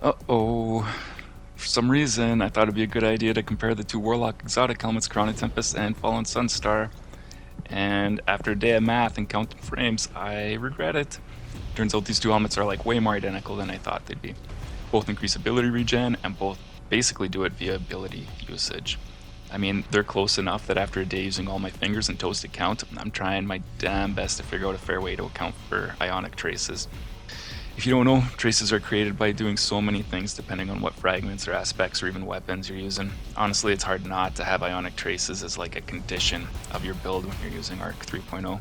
Uh-oh. For some reason, I thought it'd be a good idea to compare the two Warlock exotic helmets, Crown of Tempest and Fallen Sunstar. And after a day of math and counting frames, I regret it. Turns out these two helmets are like way more identical than I thought they'd be. Both increase ability regen, and both basically do it via ability usage. I mean, they're close enough that after a day using all my fingers and toes to count, I'm trying my damn best to figure out a fair way to account for Ionic Traces. If you don't know, traces are created by doing so many things depending on what fragments or aspects or even weapons you're using. Honestly, it's hard not to have Ionic Traces as like a condition of your build when you're using Arc 3.0.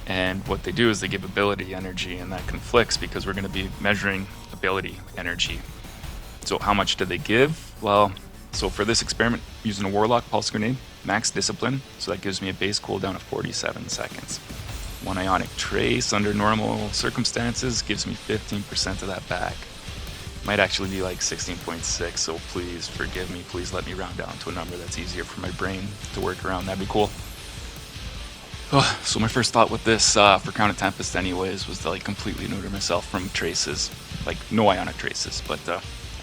And what they do is they give ability energy, and that conflicts because we're going to be measuring ability energy. So how much do they give? Well, so for this experiment, using a Warlock Pulse Grenade, max Discipline, so that gives me a base cooldown of 47 seconds. One Ionic Trace under normal circumstances gives me 15% of that back. Might actually be like 16.6, so please forgive me. Please let me round down to a number that's easier for my brain to work around. That'd be cool. So my first thought with this for Crown of Tempest anyways was to like completely neuter myself from traces. Like no Ionic Traces, but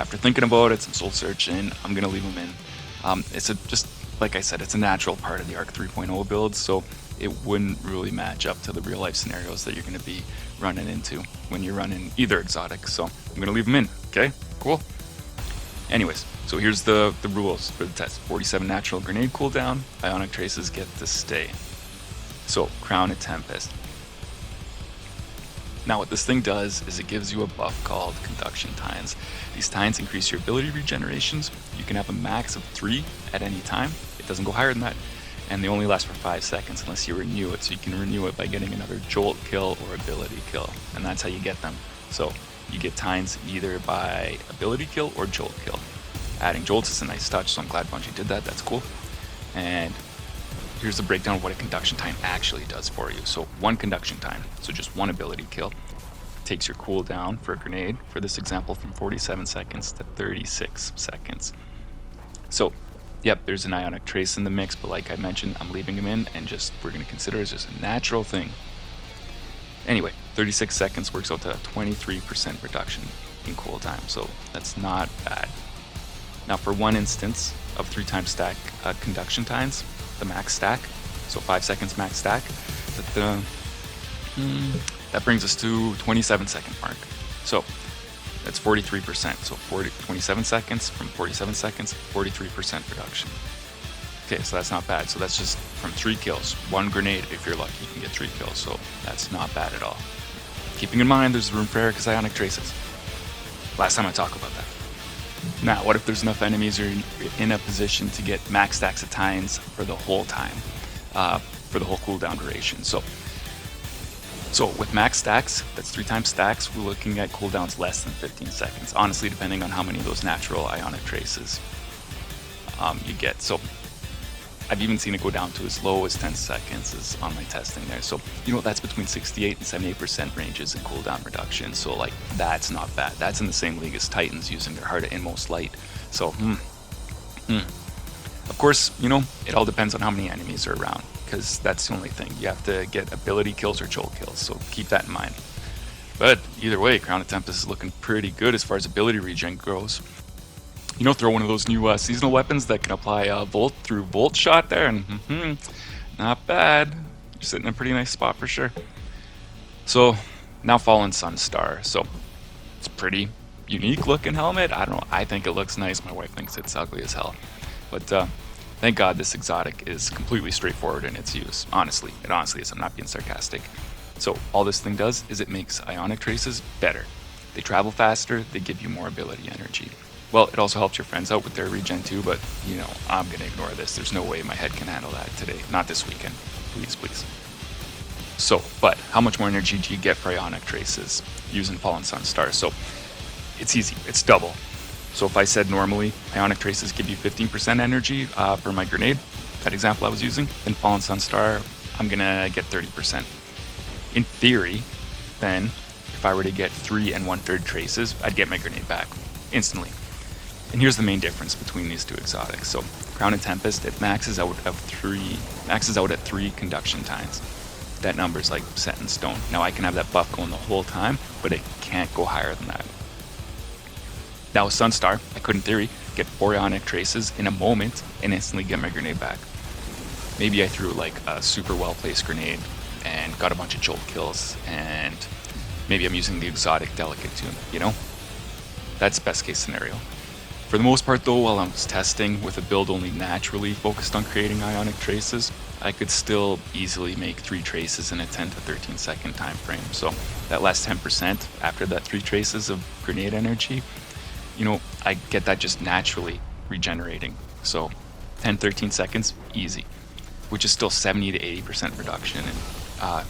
after thinking about it, some soul searching, I'm gonna leave them in. It's just like I said, it's a natural part of the Arc 3.0 build, so it wouldn't really match up to the real life scenarios that you're going to be running into when you're running either exotic. So I'm going to leave them in. Okay, cool. Anyways, so here's the rules for the test. 47 natural grenade cooldown. Ionic Traces get to stay. So Crown of Tempest. Now what this thing does is it gives you a buff called Conduction Tines. These tines increase your ability regenerations. You can have a max of 3 at any time. It doesn't go higher than that. And they only last for 5 seconds unless you renew it. So you can renew it by getting another Jolt kill or ability kill. And that's how you get them. So you get tines either by ability kill or Jolt kill. Adding Jolts is a nice touch, so I'm glad Bungie did that. That's cool. And here's the breakdown of what a Conduction Tine actually does for you. So one Conduction Tine, so just one ability kill, takes your cooldown for a grenade, for this example, from 47 seconds to 36 seconds. So yep, there's an Ionic Trace in the mix, but like I mentioned, I'm leaving them in, and we're going to consider it as just a natural thing. Anyway, 36 seconds works out to a 23% reduction in cooltime, so that's not bad. Now for one instance of 3 times stack conduction times, the max stack, so 5 seconds max stack, that brings us to 27 second mark. So that's 43%. So 27 seconds from 47 seconds, 43% reduction. Okay, so that's not bad. So that's just from 3 kills. 1 grenade, if you're lucky, you can get 3 kills. So that's not bad at all. Keeping in mind, there's room for Eric's Ionic Traces. Last time I talked about that. Now, what if there's enough enemies or you're in a position to get max stacks of tines for the whole time, for the whole cooldown duration? So with max stacks, that's 3 times stacks, we're looking at cooldowns less than 15 seconds, honestly, depending on how many of those natural Ionic Traces you get. So I've even seen it go down to as low as 10 seconds is on my testing there. So, that's between 68 and 78% ranges in cooldown reduction. So, like, that's not bad. That's in the same league as Titans using their Heart of Inmost Light. So, Of course, it all depends on how many enemies are around, because that's the only thing. You have to get ability kills or Jolt kills, so keep that in mind. But either way, Crown of Tempest is looking pretty good as far as ability regen goes. Throw one of those new seasonal weapons that can apply Volt through Volt Shot there, and not bad. You're sitting in a pretty nice spot for sure. So, now Fallen Sunstar. So, it's a pretty unique looking helmet. I don't know, I think it looks nice. My wife thinks it's ugly as hell. But thank God this exotic is completely straightforward in its use. Honestly, it honestly is. I'm not being sarcastic. So, all this thing does is it makes Ionic Traces better. They travel faster, they give you more ability energy. Well, it also helps your friends out with their regen too, but, I'm going to ignore this. There's no way my head can handle that today. Not this weekend. Please, please. So, but how much more energy do you get for Ionic Traces using Fallen Sunstar? So, it's easy. It's double. So if I said normally Ionic Traces give you 15% energy for my grenade, that example I was using, then Fallen Sunstar, I'm going to get 30%. In theory, then, if I were to get 3 1/3 traces, I'd get my grenade back instantly. And here's the main difference between these two exotics. So Crown of Tempest, it maxes out at 3 conduction tines. That number's like set in stone. Now I can have that buff going the whole time, but it can't go higher than that. Now with Sunstar, I could in theory get 4 Ionic Traces in a moment and instantly get my grenade back. Maybe I threw like a super well placed grenade and got a bunch of jolt kills, and maybe I'm using the exotic delicate tune, you know? That's best case scenario. For the most part though, while I was testing with a build only naturally focused on creating Ionic Traces, I could still easily make 3 traces in a 10 to 13 second time frame. So that last 10% after that 3 traces of grenade energy, you know, I get that just naturally regenerating. So 10, 13 seconds, easy, which is still 70 to 80% reduction in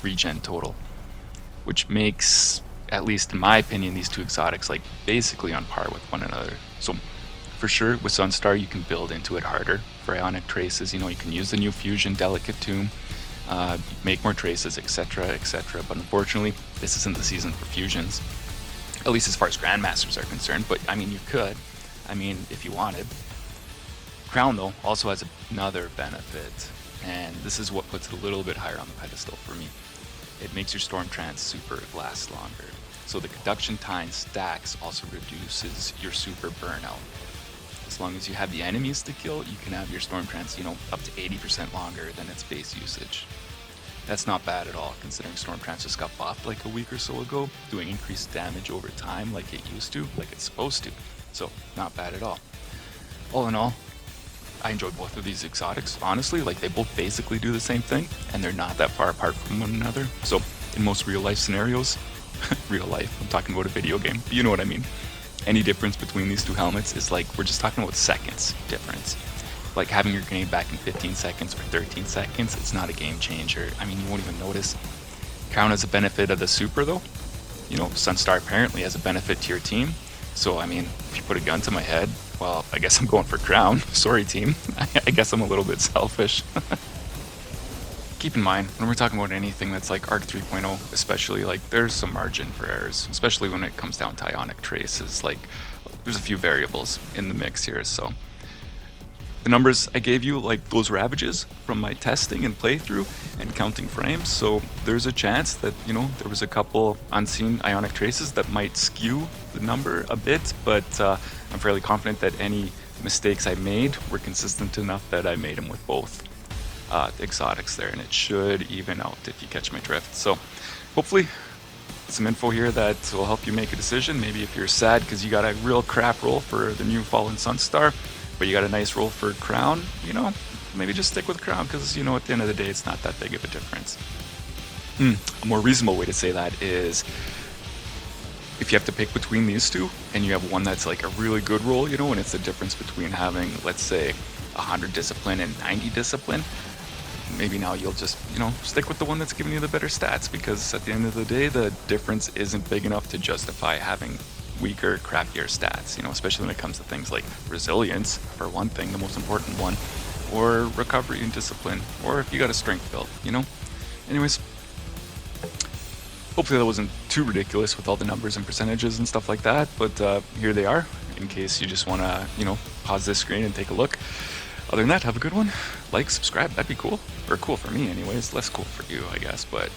regen total, which makes, at least in my opinion, these two exotics like basically on par with one another. So for sure with Sunstar you can build into it harder for Ionic Traces. You know, you can use the new fusion delicate tomb, make more traces, etc, etc. But unfortunately this isn't the season for fusions, at least as far as grandmasters are concerned. But I mean, you could, I mean, if you wanted. Crown though also has another benefit, and this is what puts it a little bit higher on the pedestal for me. It makes your Storm Trance super last longer. So the conduction time stacks also reduces your super burnout. As long as you have the enemies to kill, you can have your Storm Trance, you know, up to 80% longer than its base usage. That's not bad at all, considering Storm Trance just got buffed like a week or so ago, doing increased damage over time like it used to, like it's supposed to. So not bad at all. All in all, I enjoyed both of these exotics, honestly. Like, they both basically do the same thing, and they're not that far apart from one another. So in most real life scenarios, real life, I'm talking about a video game, but you know what I mean. Any difference between these two helmets is like, we're just talking about seconds difference. Like having your grenade back in 15 seconds or 13 seconds, it's not a game changer. I mean, you won't even notice. Crown has a benefit of the super though. You know, Sunstar apparently has a benefit to your team. So, I mean, if you put a gun to my head, well, I guess I'm going for Crown. Sorry, team. I guess I'm a little bit selfish. Keep in mind, when we're talking about anything that's like Arc 3.0, especially, like, there's some margin for errors, especially when it comes down to Ionic Traces. Like, there's a few variables in the mix here, so. The numbers I gave you, like those ravages from my testing and playthrough and counting frames, so there's a chance that, you know, there was a couple unseen Ionic Traces that might skew the number a bit, but I'm fairly confident that any mistakes I made were consistent enough that I made them with both exotics there, and it should even out if you catch my drift. So hopefully some info here that will help you make a decision. Maybe if you're sad because you got a real crap roll for the new Fallen Sunstar, but you got a nice roll for Crown, you know, maybe just stick with Crown, because, you know, at the end of the day, it's not that big of a difference. A more reasonable way to say that is, if you have to pick between these two, and you have one that's like a really good roll, you know, and it's the difference between having, let's say, 100 discipline and 90 discipline, maybe now you'll just, you know, stick with the one that's giving you the better stats, because at the end of the day, the difference isn't big enough to justify having weaker, crappier stats, you know, especially when it comes to things like resilience, for one thing, the most important one, or recovery and discipline, or if you got a strength build, you know. Anyways, hopefully that wasn't too ridiculous with all the numbers and percentages and stuff like that, but here they are, in case you just want to, you know, pause this screen and take a look. Other than that, have a good one. Like, subscribe, that'd be cool. Or cool for me anyways, less cool for you, I guess, but